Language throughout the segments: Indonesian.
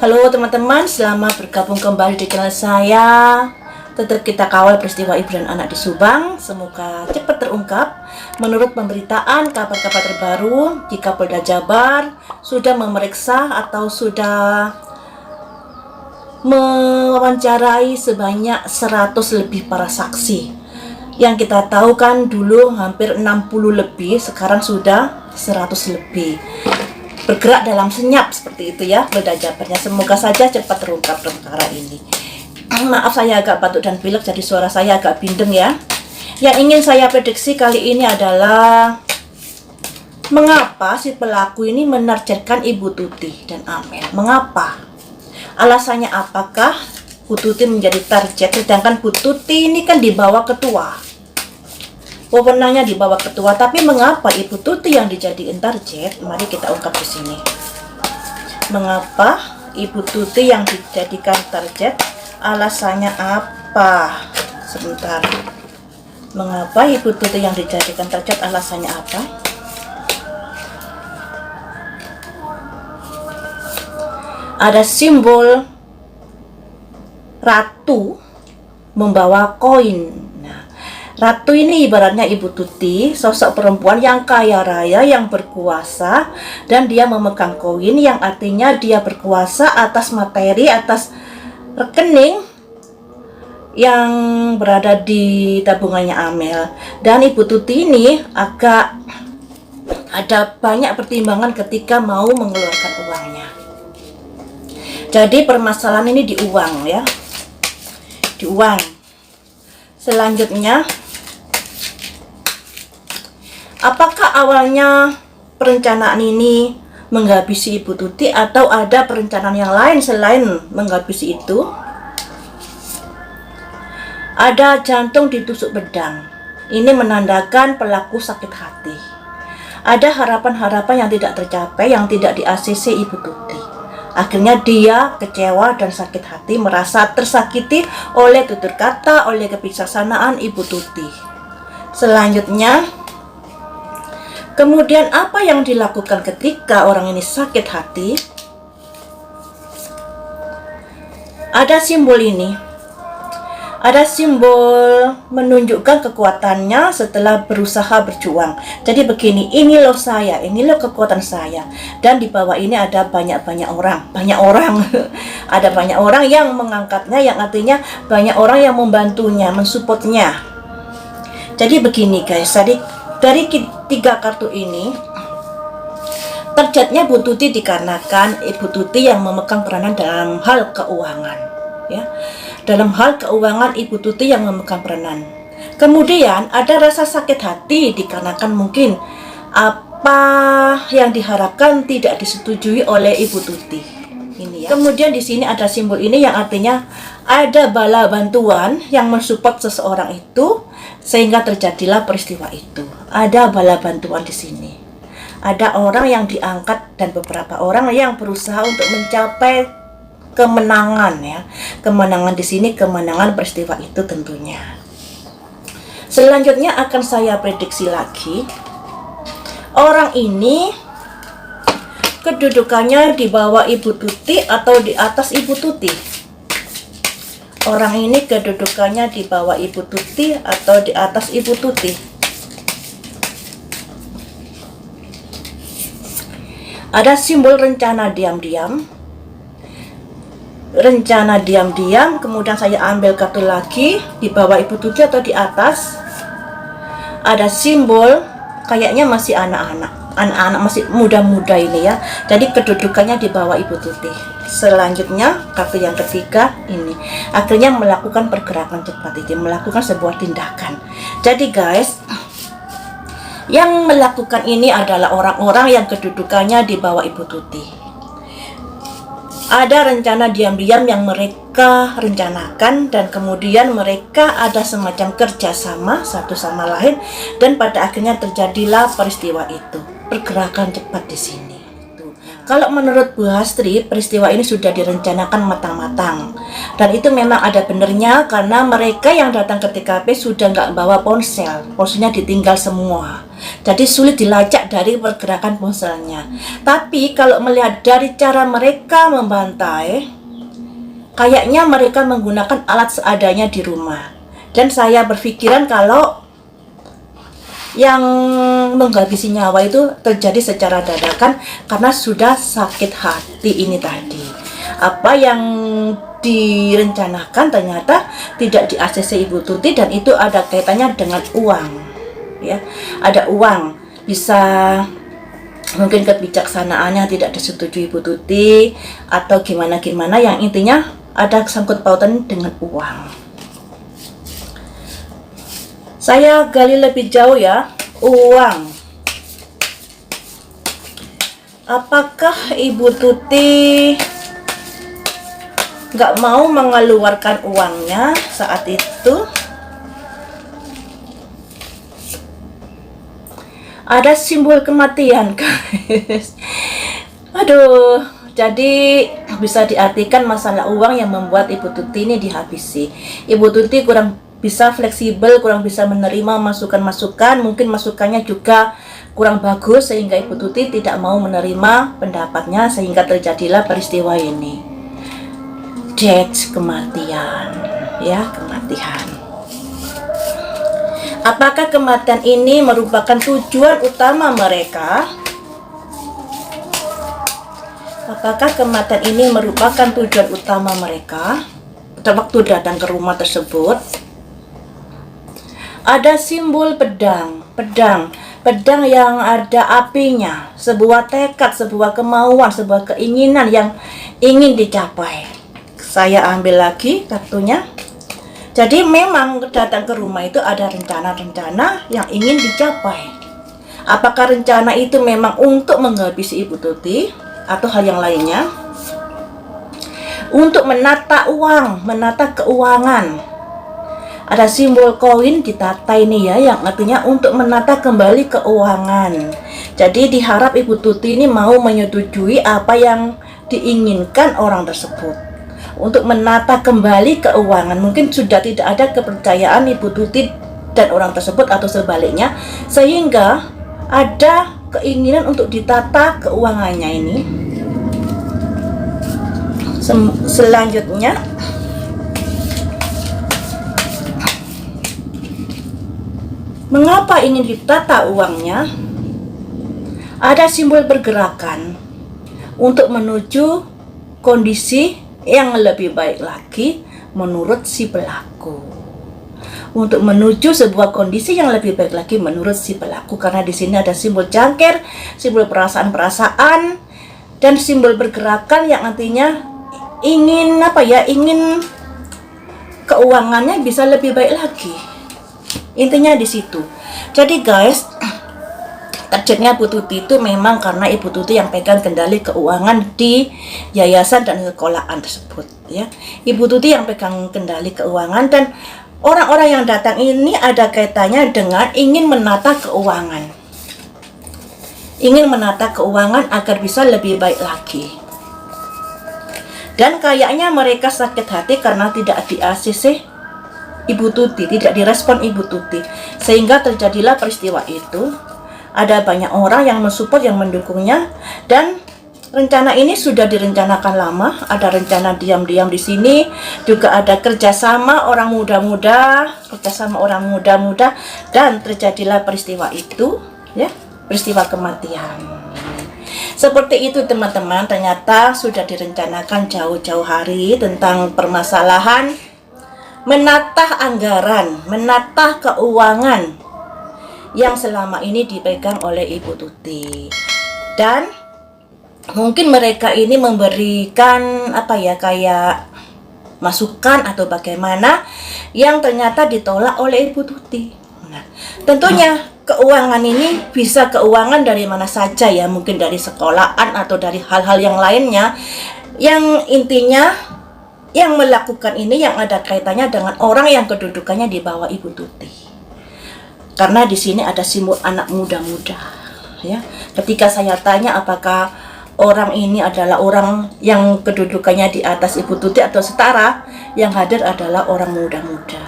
Halo teman-teman, selamat bergabung kembali di channel saya. Tetap kita kawal peristiwa ibu dan anak di Subang. Semoga cepat terungkap. Menurut pemberitaan kabar-kabar terbaru, jika Polda Jabar sudah memeriksa atau sudah mewawancarai sebanyak 100 lebih para saksi. Yang kita tahu kan dulu hampir 60 lebih, sekarang sudah 100 lebih. Bergerak dalam senyap seperti itu ya Polda Jabarnya. Semoga saja cepat terungkap perkara ini. Maaf saya agak batuk dan pilek, jadi suara saya agak bindeng ya. Yang ingin saya prediksi kali ini adalah mengapa si pelaku ini menargetkan Ibu Tuti dan Amel. Mengapa? Alasannya apakah Bu Tuti menjadi target, sedangkan Bu Tuti ini kan di bawah ketua. Wewenangnya di bawah ketua, tapi mengapa Ibu Tuti yang dijadikan target? Mari kita ungkap di sini. Mengapa Ibu Tuti yang dijadikan target? Alasannya apa? Sebentar. Mengapa Ibu Tuti yang dijadikan target? Alasannya apa? Ada simbol ratu membawa koin. Nah, ratu ini ibaratnya Ibu Tuti, sosok perempuan yang kaya raya, yang berkuasa, dan dia memegang koin yang artinya dia berkuasa atas materi, atas rekening yang berada di tabungannya Amel. Dan Ibu Tuti ini agak ada banyak pertimbangan ketika mau mengeluarkan uangnya. Jadi permasalahan ini di uang ya, di uang. Selanjutnya, apakah awalnya perencanaan ini menghabisi Ibu Tuti atau ada perencanaan yang lain selain menghabisi itu? Ada jantung ditusuk pedang. Ini menandakan pelaku sakit hati. Ada harapan-harapan yang tidak tercapai, yang tidak di-ACC Ibu Tuti. Akhirnya dia kecewa dan sakit hati, merasa tersakiti oleh tutur kata, oleh kebijaksanaan Ibu Tuti. Selanjutnya, kemudian apa yang dilakukan ketika orang ini sakit hati? Ada simbol ini. Ada simbol menunjukkan kekuatannya setelah berusaha berjuang. Jadi begini, ini loh saya, ini loh kekuatan saya. Dan di bawah ini ada banyak orang. Ada banyak orang yang mengangkatnya, yang artinya banyak orang yang membantunya, mensupportnya. Jadi begini guys, dari 3 kartu ini, targetnya Bu Tuti dikarenakan Ibu Tuti yang memegang peranan dalam hal keuangan ya. Dalam hal keuangan Ibu Tuti yang memegang peranan. Kemudian ada rasa sakit hati dikarenakan mungkin apa yang diharapkan tidak disetujui oleh Ibu Tuti. Ini ya. Kemudian di sini ada simbol ini yang artinya ada bala bantuan yang mensupport seseorang itu sehingga terjadilah peristiwa itu. Ada bala bantuan di sini. Ada orang yang diangkat dan beberapa orang yang berusaha untuk mencapai kemenangan ya. Kemenangan di sini, kemenangan peristiwa itu tentunya. Selanjutnya akan saya prediksi lagi. Orang ini kedudukannya di bawah Ibu Tuti atau di atas Ibu Tuti? Orang ini kedudukannya di bawah Ibu Tuti atau di atas Ibu Tuti? Ada simbol rencana diam-diam. Rencana diam-diam, kemudian saya ambil kartu lagi, di bawah Ibu Tuti atau di atas. Ada simbol kayaknya masih anak-anak masih muda-muda ini ya. Jadi kedudukannya di bawah Ibu Tuti. Selanjutnya kartu yang ketiga ini, akhirnya melakukan pergerakan cepat ini, melakukan sebuah tindakan. Jadi guys, yang melakukan ini adalah orang-orang yang kedudukannya di bawah Ibu Tuti. Ada rencana diam-diam yang mereka rencanakan, dan kemudian mereka ada semacam kerjasama satu sama lain, dan pada akhirnya terjadilah peristiwa itu. Pergerakan cepat di sini. Kalau menurut Bu Hastri, peristiwa ini sudah direncanakan matang-matang, dan itu memang ada benernya karena mereka yang datang ke TKP sudah nggak bawa ponsel, ponselnya ditinggal semua. Jadi sulit dilacak dari pergerakan ponselnya. Tapi kalau melihat dari cara mereka membantai, kayaknya mereka menggunakan alat seadanya di rumah. Dan saya berpikiran kalau yang menghabisi nyawa itu terjadi secara dadakan karena sudah sakit hati ini tadi. Apa yang direncanakan ternyata tidak di ACC Ibu Tuti, dan itu ada kaitannya dengan uang, ya. Ada uang, bisa mungkin kebijaksanaannya tidak disetujui Ibu Tuti atau gimana-gimana, yang intinya ada sangkut pautan dengan uang. Saya gali lebih jauh ya, uang. Apakah Ibu Tuti nggak mau mengeluarkan uangnya saat itu? Ada simbol kematian, guys. Aduh, jadi bisa diartikan masalah uang yang membuat Ibu Tuti ini dihabisi. Ibu Tuti kurang bisa fleksibel, kurang bisa menerima masukan-masukan, mungkin masukannya juga kurang bagus sehingga Ibu Tuti tidak mau menerima pendapatnya, sehingga terjadilah peristiwa ini. Death, kematian, ya, kematian. Apakah kematian ini merupakan tujuan utama mereka? Apakah kematian ini merupakan tujuan utama mereka pada waktu datang ke rumah tersebut? Ada simbol pedang yang ada apinya, sebuah tekad, sebuah kemauan, sebuah keinginan yang ingin dicapai. Saya ambil lagi kartunya. Jadi memang datang ke rumah itu ada rencana-rencana yang ingin dicapai. Apakah rencana itu memang untuk menghabisi Ibu Tuti atau hal yang lainnya? Untuk menata uang, menata keuangan. Ada simbol koin ditata ini ya, yang artinya untuk menata kembali keuangan. Jadi diharap Ibu Tuti ini mau menyetujui apa yang diinginkan orang tersebut untuk menata kembali keuangan. Mungkin sudah tidak ada kepercayaan Ibu Tuti dan orang tersebut atau sebaliknya, sehingga ada keinginan untuk ditata keuangannya ini. Selanjutnya, mengapa ingin ditata uangnya? Ada simbol pergerakan untuk menuju kondisi yang lebih baik lagi menurut si pelaku. Untuk menuju sebuah kondisi yang lebih baik lagi menurut si pelaku, karena di sini ada simbol jangkir, simbol perasaan-perasaan, dan simbol pergerakan yang artinya ingin ingin keuangannya bisa lebih baik lagi. Intinya di situ. Jadi guys, targetnya Ibu Tuti itu memang karena Ibu Tuti yang pegang kendali keuangan di yayasan dan sekolahan tersebut, ya. Ibu Tuti yang pegang kendali keuangan, dan orang-orang yang datang ini ada kaitannya dengan ingin menata keuangan. Ingin menata keuangan agar bisa lebih baik lagi. Dan kayaknya mereka sakit hati karena tidak di ACC Ibu Tuti, tidak direspon Ibu Tuti, sehingga terjadilah peristiwa itu. Ada banyak orang yang mensupport, yang mendukungnya, dan rencana ini sudah direncanakan lama. Ada rencana diam-diam di sini, juga ada kerjasama orang muda-muda, dan terjadilah peristiwa itu, ya, peristiwa kematian. Seperti itu teman-teman, ternyata sudah direncanakan jauh-jauh hari tentang permasalahan menata anggaran, menata keuangan yang selama ini dipegang oleh Ibu Tuti. Dan mungkin mereka ini memberikan kayak masukan atau bagaimana yang ternyata ditolak oleh Ibu Tuti. Nah, tentunya keuangan ini bisa keuangan dari mana saja ya, mungkin dari sekolahan atau dari hal-hal yang lainnya. Yang intinya yang melakukan ini yang ada kaitannya dengan orang yang kedudukannya di bawah Ibu Tuti. Karena di sini ada simbol anak muda-muda, ya. Ketika saya tanya apakah orang ini adalah orang yang kedudukannya di atas Ibu Tuti atau setara, yang hadir adalah orang muda-muda.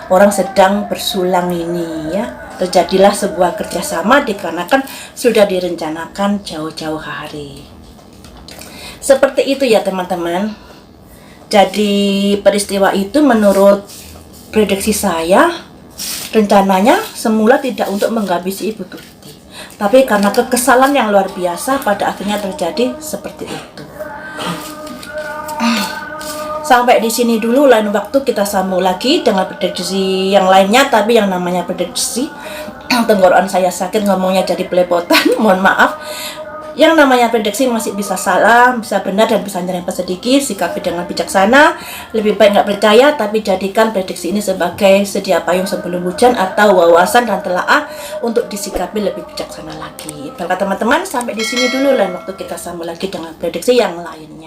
Orang sedang bersulang ini, ya. terjadilah sebuah kerjasama dikarenakan sudah direncanakan jauh-jauh hari. Seperti itu ya teman-teman. Jadi peristiwa itu menurut prediksi saya, rencananya semula tidak untuk menghabisi Ibu Tuti, tapi karena kekesalan yang luar biasa pada akhirnya terjadi seperti itu. Sampai di sini dulu, lain waktu kita sambung lagi dengan prediksi yang lainnya. Tapi yang namanya prediksi, tenggorokan saya sakit ngomongnya jadi belepotan, mohon maaf. Yang namanya prediksi masih bisa salah, bisa benar, dan bisa nyerempet sedikit. Sikapi dengan bijaksana. Lebih baik nggak percaya, tapi jadikan prediksi ini sebagai sedia payung sebelum hujan atau wawasan dan telaah untuk disikapi lebih bijaksana lagi. Baiklah teman-teman, sampai di sini dulu, lain waktu kita sambung lagi dengan prediksi yang lainnya.